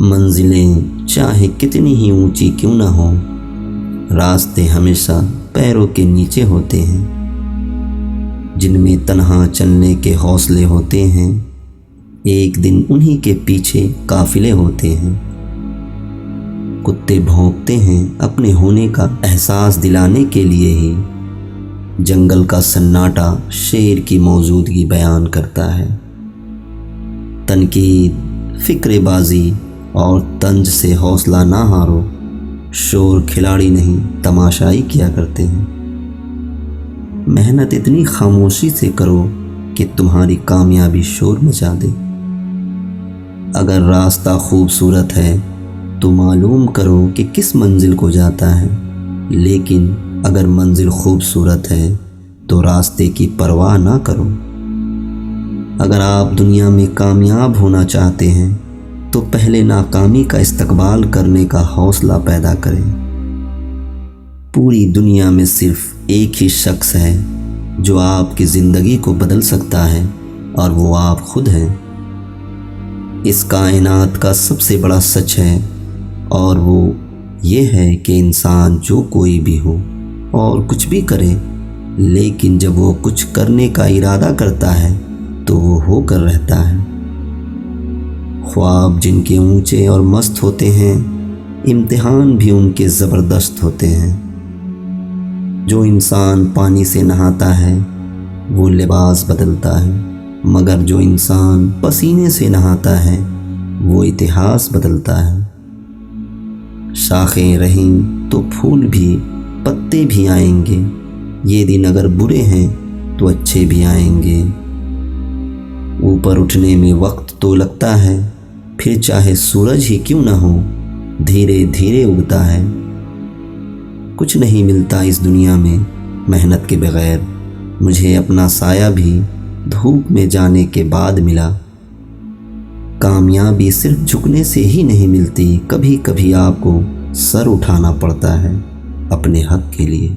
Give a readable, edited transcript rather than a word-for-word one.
منزلیں چاہے کتنی ہی اونچی کیوں نہ ہوں، راستے ہمیشہ پیروں کے نیچے ہوتے ہیں۔ جن میں تنہا چلنے کے حوصلے ہوتے ہیں، ایک دن انہی کے پیچھے قافلے ہوتے ہیں۔ کتے بھونکتے ہیں اپنے ہونے کا احساس دلانے کے لیے ہی، جنگل کا سناٹا شیر کی موجودگی بیان کرتا ہے۔ تنقید، فکر بازی اور طنز سے حوصلہ نہ ہارو، شور کھلاڑی نہیں تماشائی کیا کرتے ہیں۔ محنت اتنی خاموشی سے کرو کہ تمہاری کامیابی شور مچا دے۔ اگر راستہ خوبصورت ہے تو معلوم کرو کہ کس منزل کو جاتا ہے، لیکن اگر منزل خوبصورت ہے تو راستے کی پرواہ نہ کرو۔ اگر آپ دنیا میں کامیاب ہونا چاہتے ہیں تو پہلے ناکامی کا استقبال کرنے کا حوصلہ پیدا کریں۔ پوری دنیا میں صرف ایک ہی شخص ہے جو آپ کی زندگی کو بدل سکتا ہے، اور وہ آپ خود ہیں۔ اس کائنات کا سب سے بڑا سچ ہے، اور وہ یہ ہے کہ انسان جو کوئی بھی ہو اور کچھ بھی کرے، لیکن جب وہ کچھ کرنے کا ارادہ کرتا ہے تو وہ ہو کر رہتا ہے۔ خواب جن کے اونچے اور مست ہوتے ہیں، امتحان بھی ان کے زبردست ہوتے ہیں۔ جو انسان پانی سے نہاتا ہے وہ لباس بدلتا ہے، مگر جو انسان پسینے سے نہاتا ہے وہ اتہاس بدلتا ہے۔ شاخیں رہیں تو پھول بھی، پتے بھی آئیں گے، یہ دن اگر برے ہیں تو اچھے بھی آئیں گے۔ اوپر اٹھنے میں وقت تو لگتا ہے، پھر چاہے سورج ہی کیوں نہ ہو، دھیرے دھیرے اگتا ہے۔ کچھ نہیں ملتا اس دنیا میں محنت کے بغیر، مجھے اپنا سایہ بھی دھوپ میں جانے کے بعد ملا۔ کامیابی صرف جھکنے سے ہی نہیں ملتی، کبھی کبھی آپ کو سر اٹھانا پڑتا ہے اپنے حق کے لیے۔